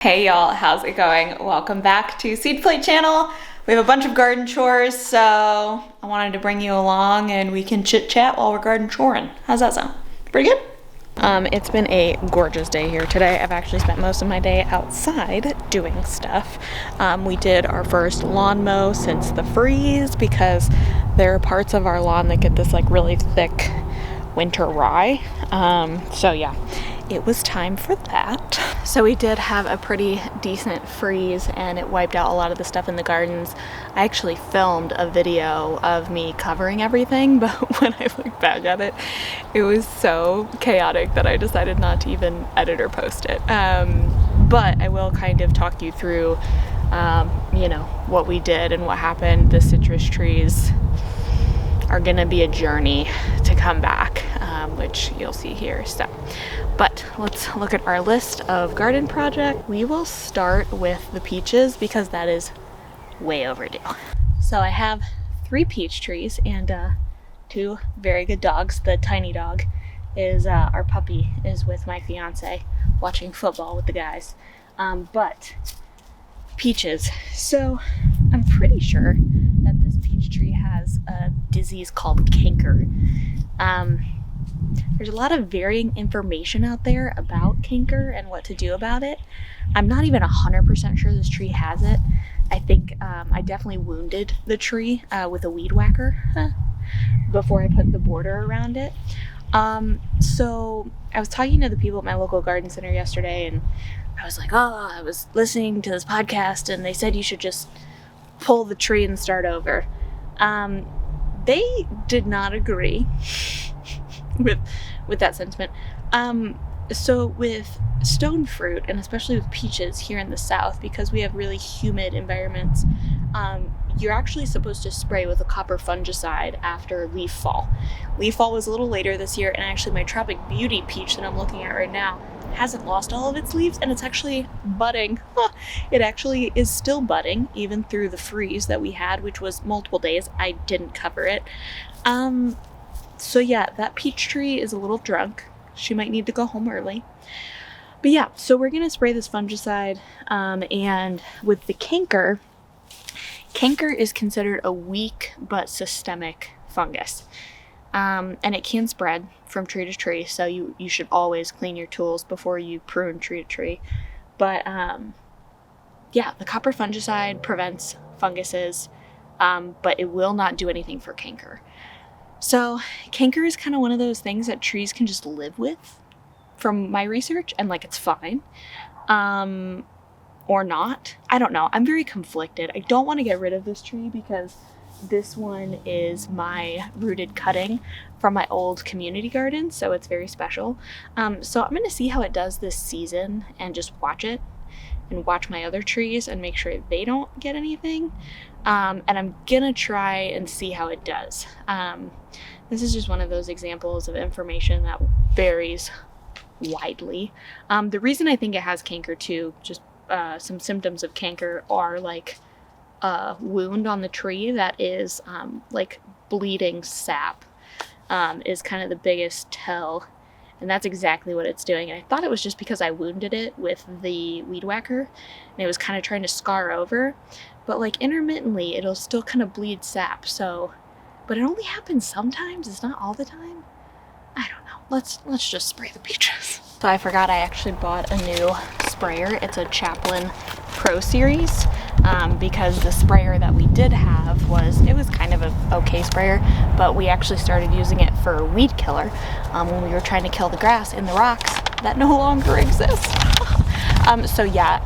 Hey y'all, how's it going? Welcome back to Seed Plate Channel. We have a bunch of garden chores, so I wanted to bring you along and we can chit chat while we're garden choring. How's that sound? Pretty good? It's been a gorgeous day here today. I've actually spent most of my day outside doing stuff. We did our first lawn mow since the freeze because there are parts of our lawn that get this like really thick winter rye. So yeah, it was time for that. So we did have a pretty decent freeze and it wiped out a lot of the stuff in the gardens. I actually filmed a video of me covering everything, but when I look back at it, it was so chaotic that I decided not to even edit or post it. But I will kind of talk you through, what we did and what happened. The citrus trees are gonna be a journey to come back, which you'll see here. But let's look at our list of garden projects. We will start with the peaches because that is way overdue. So I have 3 peach trees and 2 very good dogs. The tiny dog is our puppy is with my fiance watching football with the guys. But peaches. So I'm pretty sure that this peach tree has a disease called canker. There's a lot of varying information out there about canker and what to do about it. I'm not even 100% sure this tree has it. I think I definitely wounded the tree with a weed whacker before I put the border around it. So I was talking to the people at my local garden center yesterday and I was like, I was listening to this podcast and they said you should just pull the tree and start over. They did not agree with that sentiment. So with stone fruit, and especially with peaches here in the South, because we have really humid environments, you're actually supposed to spray with a copper fungicide after leaf fall. Leaf fall was a little later this year, and actually my Tropic Beauty peach that I'm looking at right now hasn't lost all of its leaves, and it's actually budding. It actually is still budding, even through the freeze that we had, which was multiple days. I didn't cover it. So yeah, that peach tree is a little drunk. She might need to go home early. But yeah, so we're gonna spray this fungicide, and with the canker is considered a weak but systemic fungus. And it can spread from tree to tree, so you should always clean your tools before you prune tree to tree. But yeah, the copper fungicide prevents funguses, but it will not do anything for canker. So canker is kind of one of those things that trees can just live with from my research, and like it's fine. Or not. I don't know. I'm very conflicted. I don't want to get rid of this tree because this one is my rooted cutting from my old community garden, so it's very special. So I'm going to see how it does this season and just watch it and watch my other trees and make sure they don't get anything. And I'm going to try and see how it does. This is just one of those examples of information that varies widely. The reason I think it has canker too, just some symptoms of canker are like a wound on the tree that is like bleeding sap is kind of the biggest tell, and that's exactly what it's doing. And I thought it was just because I wounded it with the weed whacker and it was kind of trying to scar over, but like intermittently it'll still kind of bleed sap. So, but it only happens sometimes, it's not all the time. I don't know. Let's just spray the peaches. So I forgot I actually bought a new sprayer. It's a Chaplin Pro Series, because the sprayer that we did have was kind of an okay sprayer, but we actually started using it for weed killer when we were trying to kill the grass in the rocks that no longer exist. So yeah,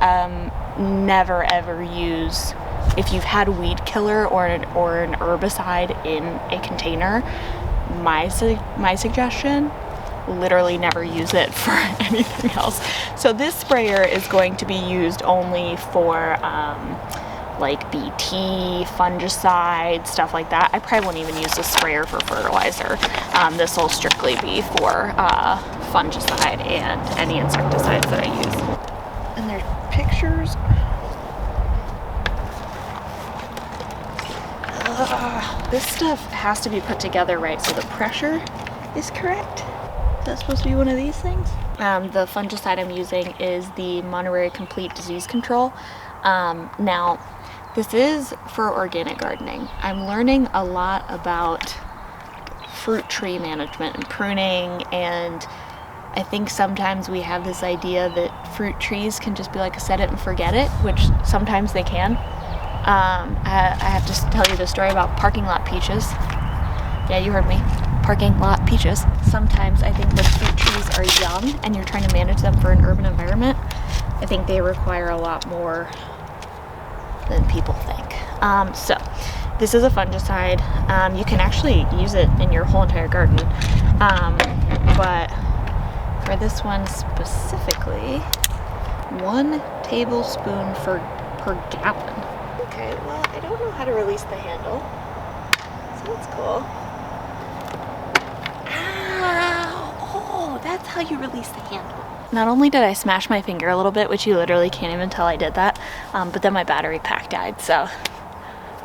never ever use, if you've had weed killer or an herbicide in a container, my suggestion, literally never use it for anything else. So this sprayer is going to be used only for like BT, fungicide, stuff like that. I probably won't even use this sprayer for fertilizer. This will strictly be for fungicide and any insecticides that I use. And there's pictures. This stuff has to be put together right so the pressure is correct. Is that supposed to be one of these things? The fungicide I'm using is the Monterey Complete Disease Control. Now, this is for organic gardening. I'm learning a lot about fruit tree management and pruning, and I think sometimes we have this idea that fruit trees can just be like a set it and forget it, which sometimes they can. I have to tell you the story about parking lot peaches. Yeah, you heard me. Parking lot peaches. Sometimes I think when fruit trees are young and you're trying to manage them for an urban environment, I think they require a lot more than people think. So this is a fungicide. You can actually use it in your whole entire garden. But for this one specifically, 1 tablespoon per gallon. Okay, well, I don't know how to release the handle, so that's cool. Oh, that's how you release the handle. Not only did I smash my finger a little bit, which you literally can't even tell I did that, but then my battery pack died, so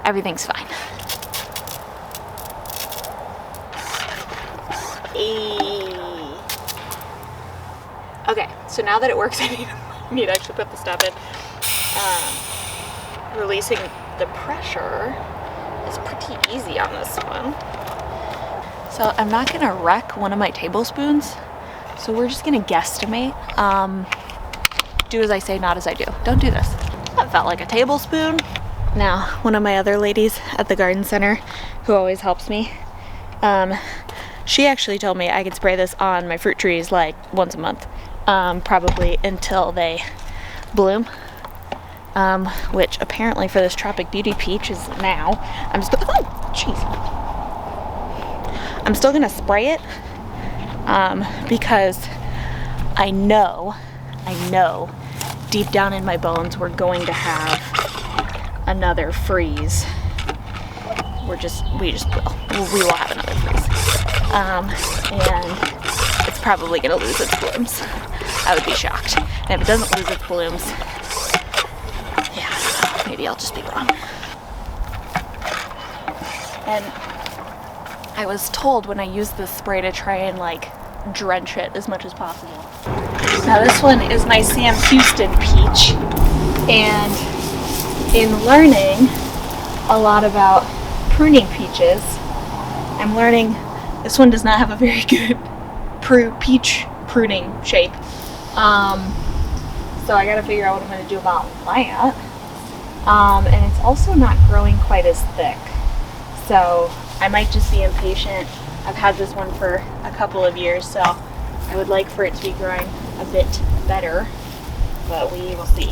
everything's fine. Okay, so now that it works, I need to actually put the stuff in. Releasing the pressure is pretty easy on this one. So I'm not gonna wreck one of my tablespoons, so we're just gonna guesstimate. Do as I say, not as I do. Don't do this. That felt like a tablespoon. Now, one of my other ladies at the garden center who always helps me, she actually told me I could spray this on my fruit trees like once a month, probably until they bloom. Which apparently for this Tropic Beauty Peach is now. I'm still gonna spray it, because I know deep down in my bones we're going to have another freeze. We just will. We will have another freeze. And it's probably gonna lose its blooms. I would be shocked. And if it doesn't lose its blooms, yeah, maybe I'll just be wrong. And I was told when I used this spray to try and like drench it as much as possible. Now this one is my Sam Houston peach, and in learning a lot about pruning peaches, I'm learning this one does not have a very good peach pruning shape. So I gotta figure out what I'm gonna do about that. And it's also not growing quite as thick. So I might just be impatient. I've had this one for a couple of years, so I would like for it to be growing a bit better, but we will see.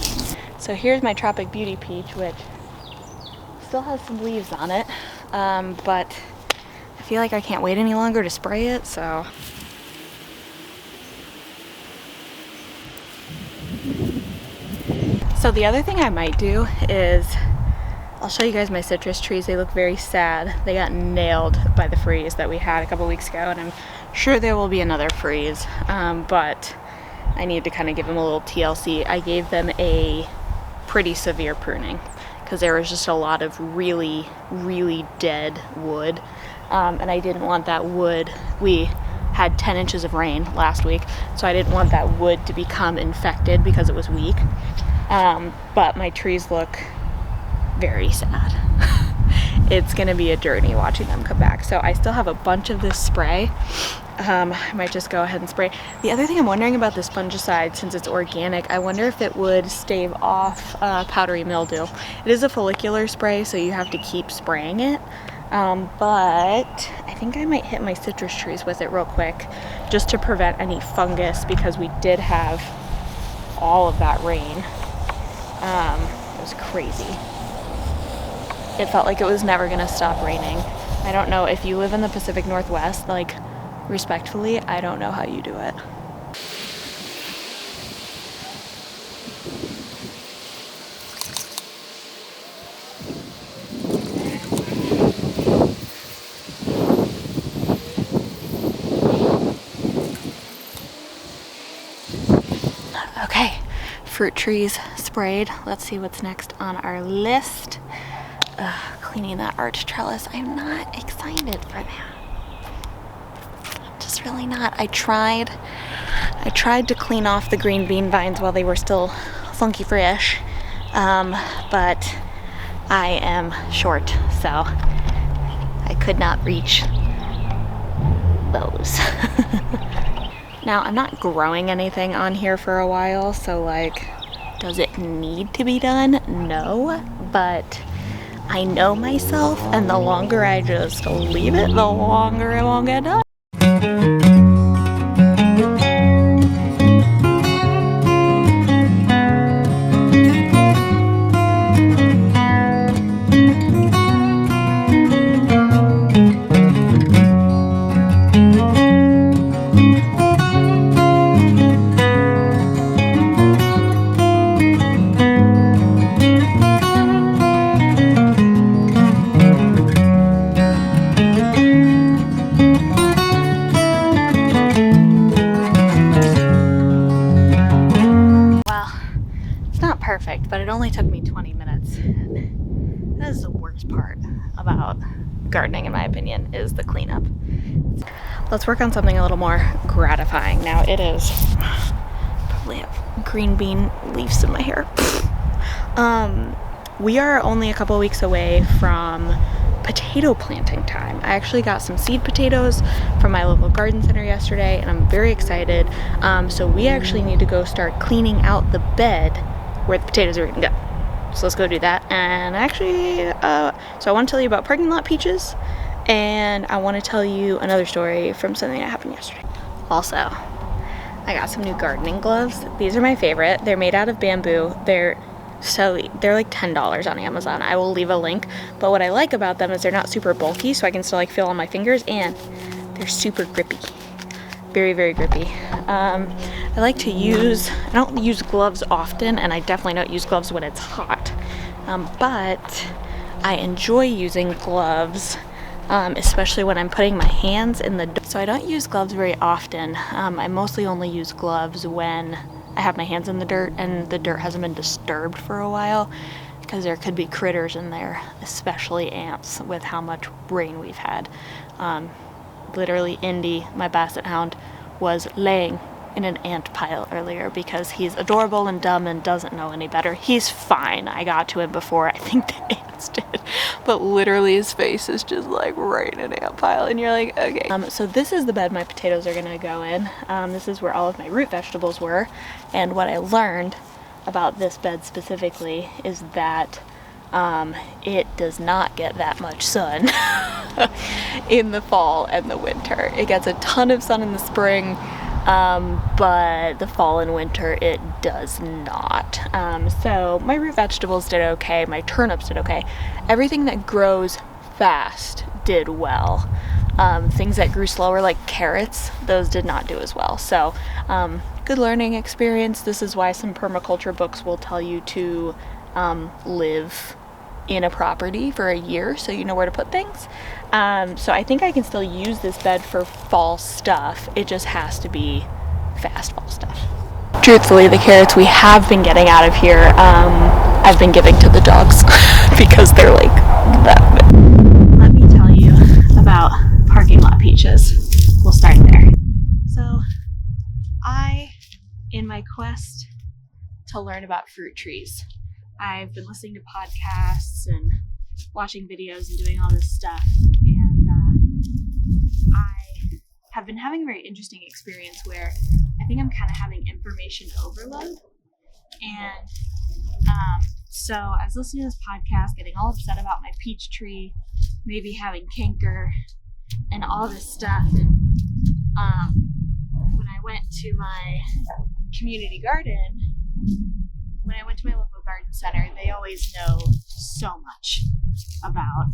So here's my Tropic Beauty Peach, which still has some leaves on it, but I feel like I can't wait any longer to spray it, so. So the other thing I might do is, I'll show you guys my citrus trees. They look very sad. They got nailed by the freeze that we had a couple weeks ago, and I'm sure there will be another freeze, but I need to kind of give them a little TLC. I gave them a pretty severe pruning because there was just a lot of really, really dead wood, and I didn't want that wood. We had 10 inches of rain last week, so I didn't want that wood to become infected because it was weak. But my trees look very sad. It's gonna be a journey watching them come back. So I still have a bunch of this spray. I might just go ahead and spray. The other thing I'm wondering about this fungicide, since it's organic, I wonder if it would stave off powdery mildew. It is a follicular spray, so you have to keep spraying it. But I think I might hit my citrus trees with it real quick just to prevent any fungus, because we did have all of that rain. It was crazy. It felt like it was never gonna stop raining. I don't know if you live in the Pacific Northwest, like, respectfully, I don't know how you do it. Okay, fruit trees sprayed. Let's see what's next on our list. Cleaning that arch trellis. I'm not excited for that. I'm just really not. I tried to clean off the green bean vines while they were still funky fresh, but I am short, so I could not reach those. Now, I'm not growing anything on here for a while, so like, does it need to be done? No, but I know myself, and the longer I just leave it, the longer it won't get done. Perfect, but it only took me 20 minutes. And that is the worst part about gardening, in my opinion, is the cleanup. Let's work on something a little more gratifying. Now it is probably have green bean leaves in my hair. We are only a couple weeks away from potato planting time. I actually got some seed potatoes from my local garden center yesterday, and I'm very excited. So we actually need to go start cleaning out the bed where the potatoes are gonna go. So let's go do that. And actually, so I want to tell you about parking lot peaches, and I want to tell you another story from something that happened yesterday. Also, I got some new gardening gloves. These are my favorite. They're made out of bamboo. They're like $10 on Amazon. I will leave a link. But what I like about them is they're not super bulky, so I can still like feel on my fingers, and they're super grippy. Very, very grippy. I like to I don't use gloves often, and I definitely don't use gloves when it's hot. But I enjoy using gloves, especially when I'm putting my hands in the dirt. So I don't use gloves very often. I mostly only use gloves when I have my hands in the dirt and the dirt hasn't been disturbed for a while, because there could be critters in there, especially ants, with how much rain we've had. Literally, Indy, my basset hound, was laying in an ant pile earlier because he's adorable and dumb and doesn't know any better. He's fine. I got to him before I think the ants did. But literally his face is just like right in an ant pile, and you're like, okay. So this is the bed my potatoes are gonna go in. This is where all of my root vegetables were. And what I learned about this bed specifically is that it does not get that much sun in the fall and the winter. It gets a ton of sun in the spring, but the fall and winter it does not. So my root vegetables did okay, my turnips did okay. Everything that grows fast did well. Things that grew slower, like carrots, those did not do as well. So good learning experience. This is why some permaculture books will tell you to live in a property for a year so you know where to put things. So I think I can still use this bed for fall stuff. It just has to be fast fall stuff. Truthfully, the carrots we have been getting out of here, I've been giving to the dogs because they're like that big. Let me tell you about parking lot peaches. We'll start there. So in my quest to learn about fruit trees, I've been listening to podcasts and watching videos and doing all this stuff, and I have been having a very interesting experience where I think I'm kind of having information overload. And so I was listening to this podcast, getting all upset about my peach tree maybe having canker and all this stuff. And when I went to my community garden, when I went to my local garden center, they always know so much about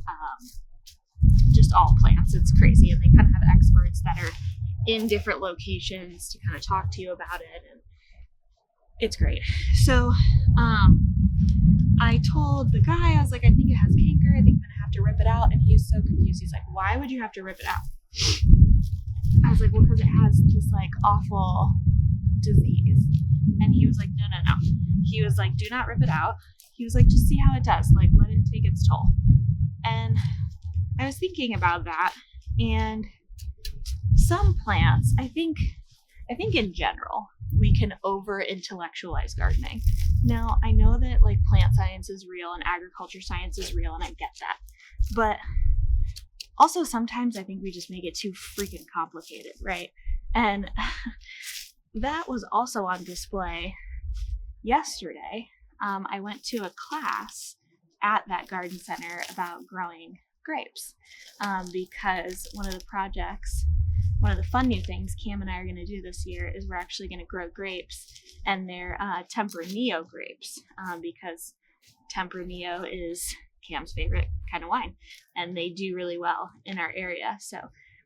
just all plants. It's crazy. And they kind of have experts that are in different locations to kind of talk to you about it. And it's great. So I told the guy, I was like, I think it has canker. I think I'm going to have to rip it out. And he was so confused. He's like, why would you have to rip it out? I was like, well, because it has this like awful disease. And he was like, no. He was like, do not rip it out. He was like, just see how it does. Like, let it take its toll. And I was thinking about that. And some plants, I think in general, we can over intellectualize gardening. Now, I know that like plant science is real and agriculture science is real, and I get that. But also sometimes I think we just make it too freaking complicated, right? And that was also on display yesterday. I went to a class at that garden center about growing grapes because one of the fun new things Cam and I are going to do this year is we're actually going to grow grapes, and they're Tempranillo grapes because Tempranillo is Cam's favorite kind of wine, and they do really well in our area. So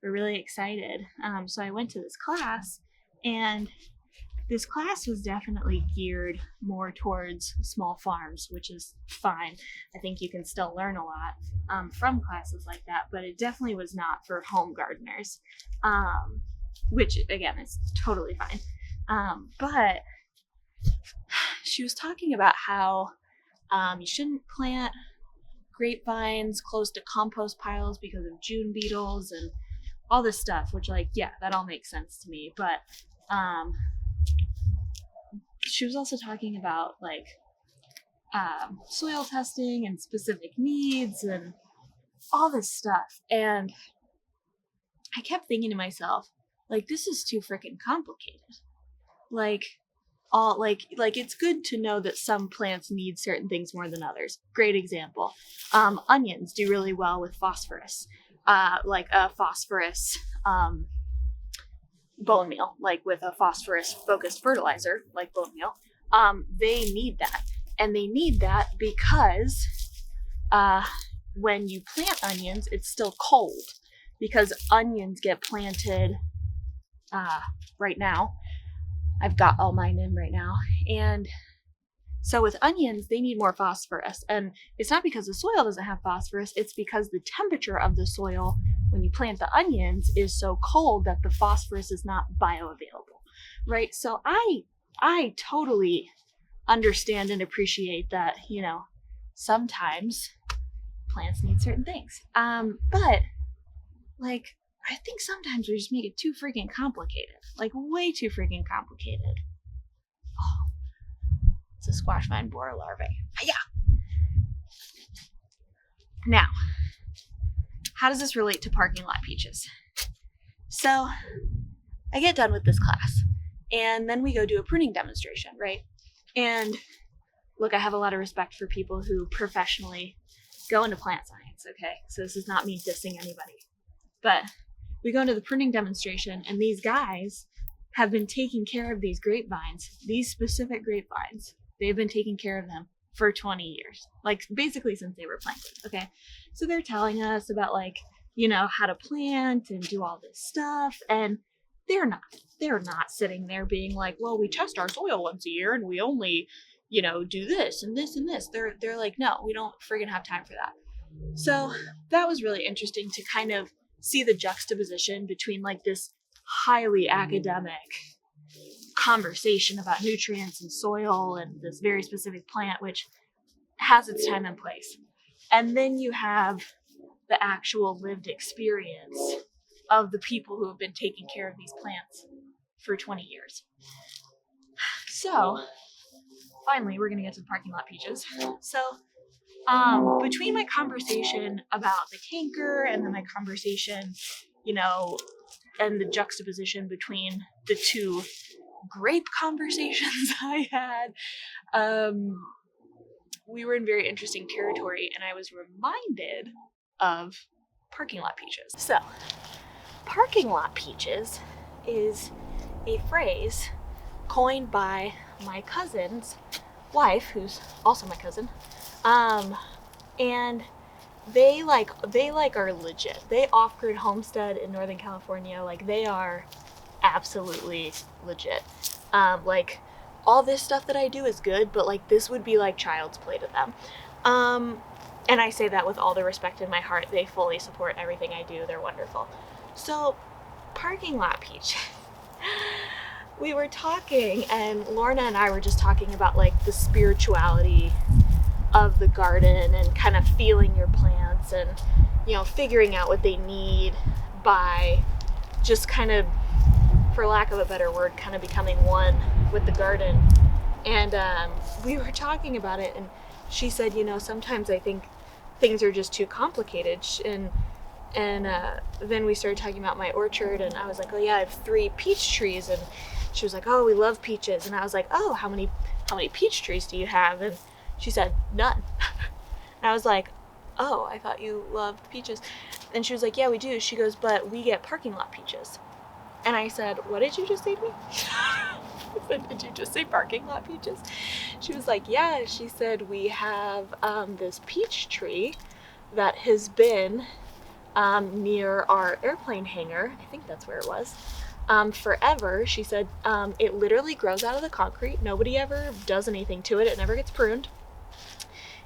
we're really excited. So I went to this class, and this class was definitely geared more towards small farms, which is fine. I think you can still learn a lot from classes like that, but it definitely was not for home gardeners, which again is totally fine. But she was talking about how you shouldn't plant grapevines close to compost piles because of June beetles and all this stuff, which like, yeah, that all makes sense to me. But she was also talking about like soil testing and specific needs and all this stuff. And I kept thinking to myself, like, this is too freaking complicated. Like it's good to know that some plants need certain things more than others. Great example. Onions do really well with phosphorus, like a phosphorus bone meal, like with a phosphorus focused fertilizer, like bone meal. They need that. And they need that because when you plant onions, it's still cold because onions get planted right now. I've got all mine in right now. And so with onions, they need more phosphorus. And it's not because the soil doesn't have phosphorus, it's because the temperature of the soil when you plant the onions is so cold that the phosphorus is not bioavailable, right? So I totally understand and appreciate that, you know, sometimes plants need certain things. But like, I think sometimes we just make it too freaking complicated, like way too freaking complicated. Oh, it's a squash vine borer larvae. Yeah. Now, how does this relate to parking lot peaches? So I get done with this class and then we go do a pruning demonstration, right? And look, I have a lot of respect for people who professionally go into plant science, okay? So this is not me dissing anybody. But we go into the pruning demonstration and these guys have been taking care of these grapevines, these specific grapevines. They've been taking care of them for 20 years, like basically since they were planted, okay? So they're telling us about like, you know, how to plant and do all this stuff. And they're not sitting there being like, well, we test our soil once a year and we only, you know, do this and this and this. They're like, no, we don't friggin' have time for that. So that was really interesting to kind of see the juxtaposition between like this highly academic conversation about nutrients and soil and this very specific plant, which has its time and place. And then you have the actual lived experience of the people who have been taking care of these plants for 20 years. So finally, we're going to get to the parking lot peaches. So between my conversation about the canker and then my conversation, you know, and the juxtaposition between the two grape conversations I had, we were in very interesting territory, and I was reminded of parking lot peaches. So, parking lot peaches is a phrase coined by my cousin's wife, who's also my cousin, and they are legit. They off-grid homestead in Northern California. Like, they are absolutely legit. Like, all this stuff that I do is good, but like this would be like child's play to them. And I say that with all the respect in my heart. They fully support everything I do. They're wonderful. So, parking lot peach. We were talking, and Lorna and I were just talking about like the spirituality of the garden and kind of feeling your plants and, you know, figuring out what they need by just kind of, for lack of a better word, kind of becoming one with the garden. And we were talking about it, and she said, you know, sometimes I think things are just too complicated. And then we started talking about my orchard, and I was like, oh yeah, I have 3 peach trees. And she was like, oh, we love peaches. And I was like, oh, how many peach trees do you have? And she said, none. And I was like, oh, I thought you loved peaches. And she was like, yeah, we do. She goes, but we get parking lot peaches. And I said, what did you just say to me? I said, did you just say parking lot peaches? She was like, yeah. She said, we have this peach tree that has been near our airplane hangar. I think that's where it was. Forever. She said, it literally grows out of the concrete. Nobody ever does anything to it. It never gets pruned.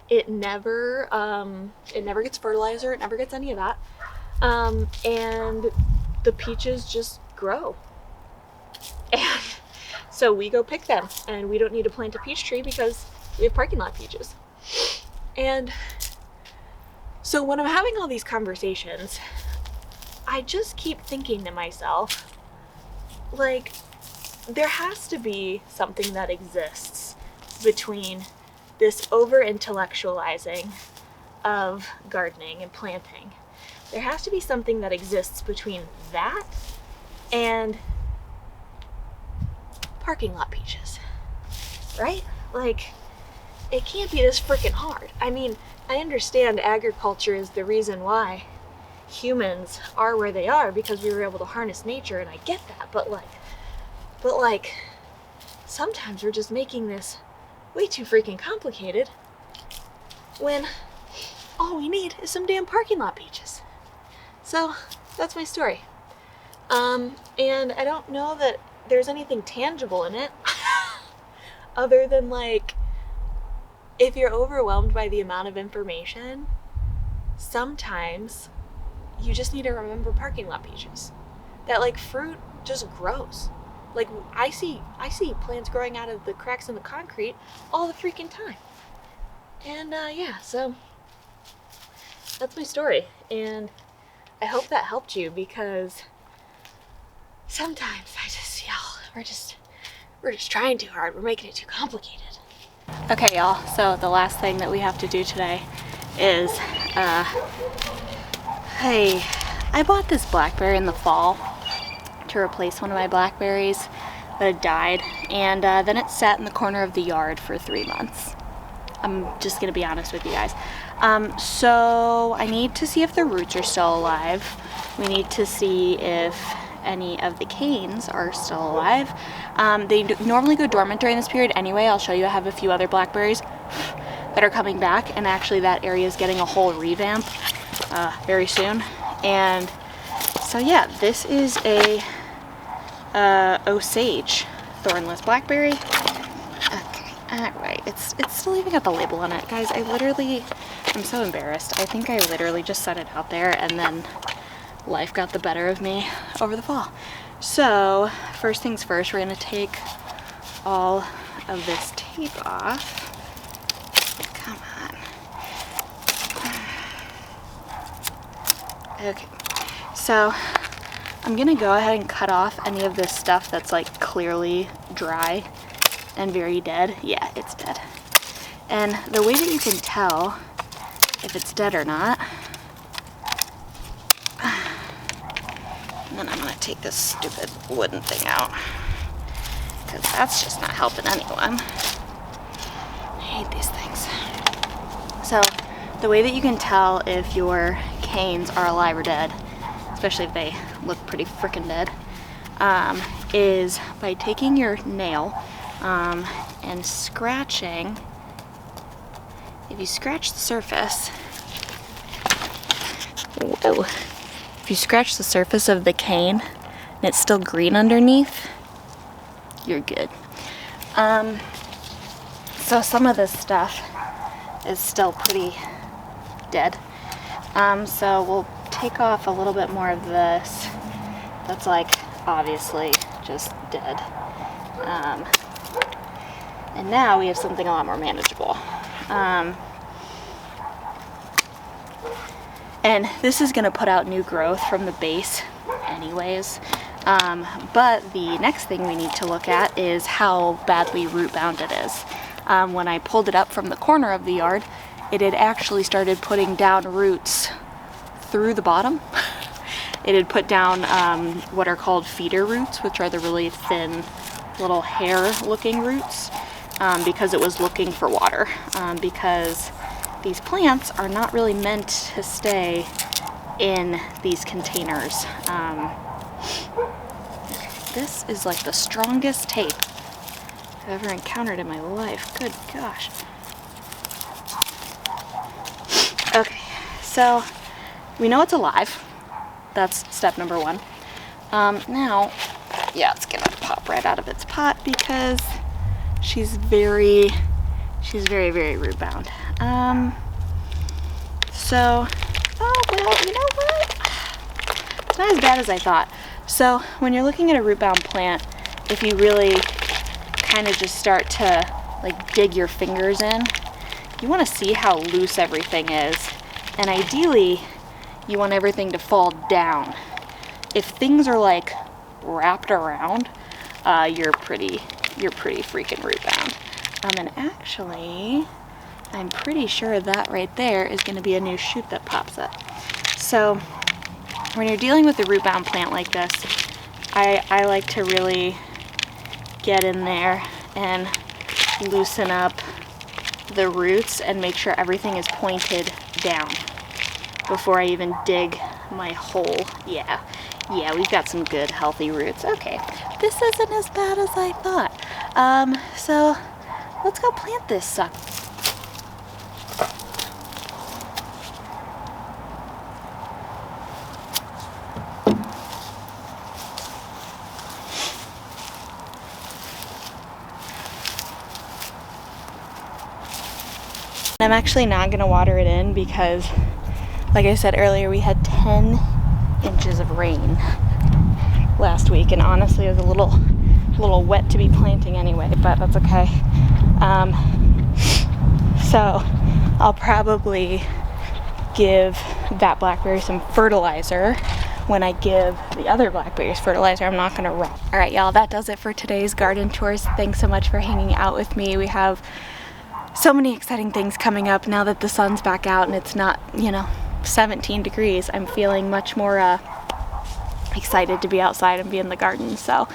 It never gets fertilizer. It never gets any of that. And the peaches just grow. And so we go pick them, and we don't need to plant a peach tree because we have parking lot peaches. And so when I'm having all these conversations, I just keep thinking to myself, like, there has to be something that exists between this over-intellectualizing of gardening and planting. There has to be something that exists between that and parking lot peaches, right? Like, it can't be this freaking hard. I mean, I understand agriculture is the reason why humans are where they are, because we were able to harness nature, and I get that, but like, sometimes we're just making this way too freaking complicated when all we need is some damn parking lot peaches. So that's my story. And I don't know that there's anything tangible in it other than, like, if you're overwhelmed by the amount of information, sometimes you just need to remember parking lot peaches. That, like, fruit just grows. Like, I see plants growing out of the cracks in the concrete all the freaking time. And yeah, so that's my story. And I hope that helped you, because sometimes I just yell, we're just trying too hard. We're making it too complicated. Okay, y'all, so the last thing that we have to do today is, hey, I bought this blackberry in the fall to replace one of my blackberries that had died, and then it sat in the corner of the yard for 3 months. I'm just gonna be honest with you guys. So I need to see if the roots are still alive. We need to see if any of the canes are still alive. They normally go dormant during this period anyway. I'll show you. I have a few other blackberries that are coming back, and actually that area is getting a whole revamp very soon. And so yeah, this is a Osage thornless blackberry. Okay, alright, it's still even got the label on it. Guys, I'm so embarrassed. I think I literally just set it out there, and then life got the better of me over the fall. So first things first, we're gonna take all of this tape off. Come on. Okay, so I'm gonna go ahead and cut off any of this stuff that's, like, clearly dry and very dead. Yeah, it's dead. And the way that you can tell if it's dead or not, and then I'm gonna take this stupid wooden thing out, because that's just not helping anyone. I hate these things. So the way that you can tell if your canes are alive or dead, especially if they look pretty frickin' dead, is by taking your nail and scratching. If you scratch the surface, whoa, if you scratch the surface of the cane and it's still green underneath, you're good. So some of this stuff is still pretty dead. So we'll take off a little bit more of this that's, like, obviously just dead. And now we have something a lot more manageable. And this is going to put out new growth from the base anyways. But the next thing we need to look at is how badly root bound it is. When I pulled it up from the corner of the yard, it had actually started putting down roots through the bottom. It had put down what are called feeder roots, which are the really thin little hair looking roots, because it was looking for water, because these plants are not really meant to stay in these containers. This is like the strongest tape I've ever encountered in my life. Good gosh. Okay, so we know it's alive. That's step number one. Now, yeah, it's gonna pop right out of its pot because she's very, very root bound. So, oh well, you know what? It's not as bad as I thought. So when you're looking at a root bound plant, if you really kind of just start to like dig your fingers in, you want to see how loose everything is, and ideally you want everything to fall down. If things are like wrapped around, you're pretty freaking root bound. And actually, I'm pretty sure that right there is going to be a new shoot that pops up. So when you're dealing with a root bound plant like this, I like to really get in there and loosen up the roots and make sure everything is pointed down before I even dig my hole. Yeah, we've got some good healthy roots. Okay, this isn't as bad as I thought. So let's go plant this sucker. I'm actually not gonna water it in because, like I said earlier, we had 10 inches of rain last week, and honestly it was a little wet to be planting anyway, but that's okay. So I'll probably give that blackberry some fertilizer when I give the other blackberries fertilizer. I'm not gonna run. All right, y'all, that does it for today's garden chores. Thanks so much for hanging out with me. We have so many exciting things coming up now that the sun's back out and it's not, 17 degrees. I'm feeling much more excited to be outside and be in the garden. So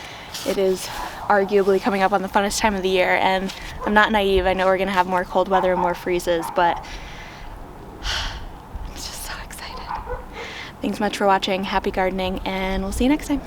it is arguably coming up on the funnest time of the year, and I'm not naive. I know we're gonna have more cold weather and more freezes, but I'm just so excited. Thanks so much for watching. Happy gardening, and we'll see you next time.